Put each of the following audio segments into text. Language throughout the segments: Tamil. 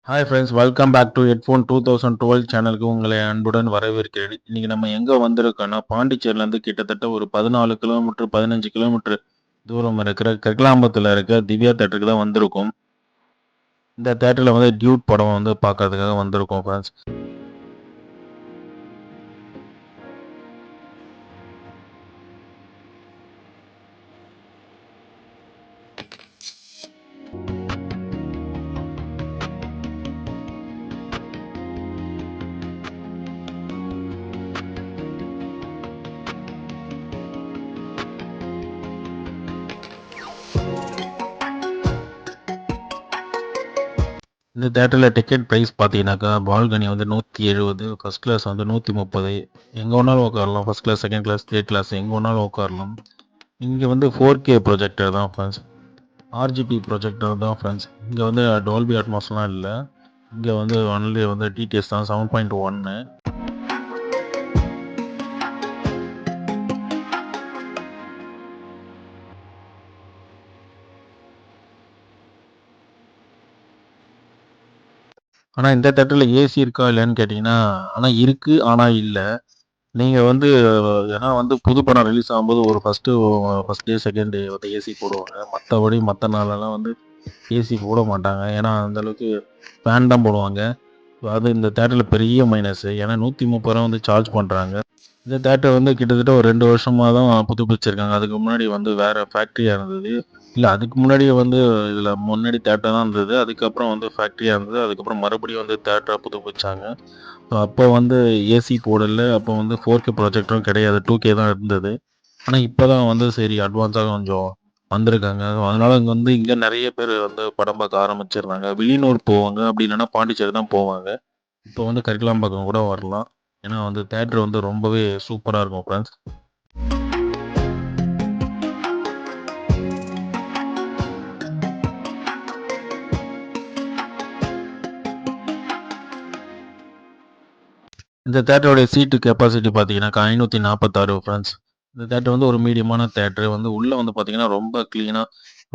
Hi friends, welcome back to headphone 2012 சேனலுக்கு உங்களை அன்புடன் வரவேற்கிறேன். இன்னைக்கு நம்ம எங்கே வந்திருக்கோம்னா, பாண்டிச்சேரியிலேருந்து கிட்டத்தட்ட ஒரு 14 கிலோமீட்டர் 15 கிலோமீட்டர் தூரம் இருக்கிற கெக்லாம்பத்தில் இருக்க திவ்யா தேட்டருக்கு தான் வந்திருக்கோம். இந்த தேட்டரில் வந்து டியூட் படம் வந்து பார்க்கறதுக்காக வந்திருக்கோம் ஃப்ரெண்ட்ஸ். இந்த தேட்டரில் டிக்கெட் ப்ரைஸ் பார்த்தீங்கன்னாக்கா, பால்கனி வந்து 170, ஃபர்ஸ்ட் கிளாஸ் வந்து 130. எங்கே வேணாலும் உட்காரலாம். First class, second class, third class எங்கே வேணாலும் உட்காரலாம். இங்கே வந்து 4K ப்ரொஜெக்டர் தான் ஃப்ரெண்ட்ஸ். ஆர்ஜிபி ப்ரொஜெக்டர் தான் ஃப்ரெண்ட்ஸ். இங்கே வந்து டால்பி அட்மாஸ்லாம் இல்லை. இங்கே வந்து ஒன்லி வந்து டிடிஎஸ் தான் 7.1. ஆனால் இந்த தேட்டரில் ஏசி இருக்கா இல்லைன்னு கேட்டிங்கன்னா, ஆனால் இருக்குது, ஆனால் இல்லை. நீங்கள் வந்து ஏன்னா வந்து புது படம் ரிலீஸ் ஆகும்போது ஒரு ஃபஸ்ட் டே செகண்ட் டே வந்து ஏசி போடுவாங்க. மற்றபடி மற்ற நாளெல்லாம் வந்து ஏசி போட மாட்டாங்க. ஏன்னா அந்தளவுக்கு ஃபேன் தான் போடுவாங்க. அது இந்த தேட்டரில் பெரிய மைனஸு. ஏன்னா 130 ரூபா வந்து சார்ஜ் பண்ணுறாங்க. இந்த தேட்டர் வந்து கிட்டத்தட்ட ஒரு 2 வருஷமாக தான் புதுப்பிச்சிருக்காங்க. அதுக்கு முன்னாடி வந்து வேறு ஃபேக்ட்ரியாக இருந்தது. இல்லை, அதுக்கு முன்னாடியே வந்து இதில் முன்னாடி தேட்டர் தான் இருந்தது. அதுக்கப்புறம் வந்து ஃபேக்ட்ரியாக இருந்தது. அதுக்கப்புறம் மறுபடியும் வந்து தேட்டரை புதுப்பிச்சாங்க. ஸோ அப்போ வந்து ஏசி போடல. அப்போ வந்து 4K ப்ரொஜெக்டரும் கிடையாது. 2K தான் இருந்தது. ஆனால் இப்போ தான் வந்து சரி அட்வான்ஸாக கொஞ்சம் வந்திருக்காங்க. அதனால இங்கே வந்து இங்கே நிறைய பேர் வந்து படம் பார்க்க ஆரம்பிச்சிடுறாங்க. வெளியூர் போவாங்க, அப்படி இல்லைன்னா பாண்டிச்சேரி தான் போவாங்க. இப்போ வந்து கரிக்கலாம்பாக்கம் கூட வரலாம். ஏன்னா வந்து தேட்டர் வந்து ரொம்பவே சூப்பராக இருக்கும் ஃப்ரெண்ட்ஸ். இந்த தேட்டருடைய சீட்டு கெப்பாசிட்டி பார்த்தீங்கன்னாக்கா 546 ஃப்ரெண்ட்ஸ். இந்த தேட்டர் வந்து ஒரு மீடியமான தேட்டரு. வந்து உள்ளே வந்து பார்த்தீங்கன்னா ரொம்ப க்ளீனாக,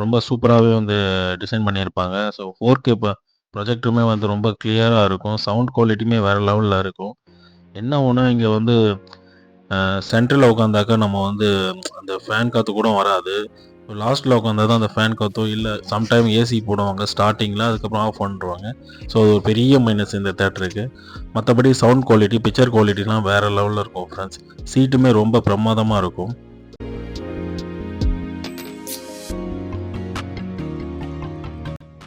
ரொம்ப சூப்பராகவே வந்து டிசைன் பண்ணியிருப்பாங்க. ஸோ 4K ப்ரொஜெக்டருமே வந்து ரொம்ப கிளியராக இருக்கும். சவுண்ட் குவாலிட்டியுமே வேறு லெவலில் இருக்கும். என்ன ஒன்று, இங்கே வந்து சென்ட்ரலில் உட்காந்தாக்கா நம்ம வந்து அந்த ஃபேன் காற்று கூட வராது. லாஸ்ட்டில் உட்காந்தா தான் அந்த ஃபேன் காற்றோ, இல்லை சம்டைம் ஏசி போடுவாங்க ஸ்டார்டிங்கில், அதுக்கப்புறம் ஆஃப் பண்ணிடுவாங்க. ஸோ அது ஒரு பெரிய மைனஸ் இந்த தேட்டருக்கு. மற்றபடி சவுண்ட் குவாலிட்டி, பிக்சர் குவாலிட்டிலாம் வேறு லெவலில் இருக்கும் ஃப்ரெண்ட்ஸ். சீட்டுமே ரொம்ப பிரமாதமாக இருக்கும்.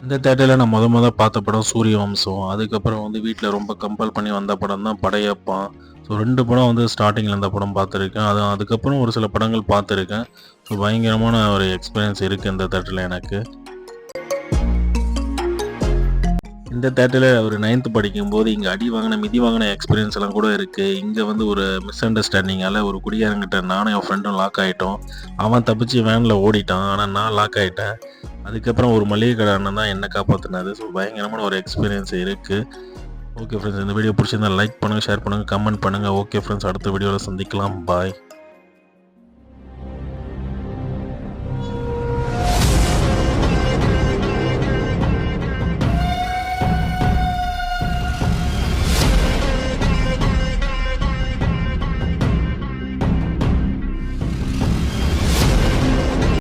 இந்த தேட்டரில் நான் பார்த்த படம் சூரியவம்சம். அதுக்கப்புறம் வந்து வீட்டில் ரொம்ப கம்பல் பண்ணி வந்த படம் தான் படையப்பா. ஸோ 2 படம் வந்து ஸ்டார்டிங்கில் இந்த படம் பார்த்துருக்கேன். அதுக்கப்புறம் ஒரு சில படங்கள் பார்த்துருக்கேன். ஸோ பயங்கரமான ஒரு எக்ஸ்பீரியன்ஸ் இருக்குது இந்த தேட்டரில் எனக்கு. இந்த தேட்டரில் ஒரு 9th படிக்கும்போது இங்கே அடி வாங்கின, மிதி வாங்கின எக்ஸ்பீரியன்ஸ் எல்லாம் கூட இருக்குது. இங்கே வந்து ஒரு மிஸ் அண்டர்ஸ்டாண்டிங்கால் ஒரு குடியாரங்கிட்ட நானும் என் ஃப்ரெண்டும் லாக் ஆகிட்டோம். அவன் தப்பிச்சு வேனில் ஓடிட்டான். ஆனால் நான் லாக் ஆகிட்டேன். அதுக்கப்புறம் ஒரு மளிகை கடை அண்ணன் தான் என்னை காப்பாற்றினது. ஸோ பயங்கரமான ஒரு எக்ஸ்பீரியன்ஸ் இருக்குது. ஓகே ஃப்ரெண்ட்ஸ், இந்த வீடியோ பிடிச்சிருந்தா லைக் பண்ணுங்கள், ஷேர் பண்ணுங்கள், கமெண்ட் பண்ணுங்கள். ஓகே ஃப்ரெண்ட்ஸ், அடுத்த வீடியோவில் சந்திக்கலாம். பாய்.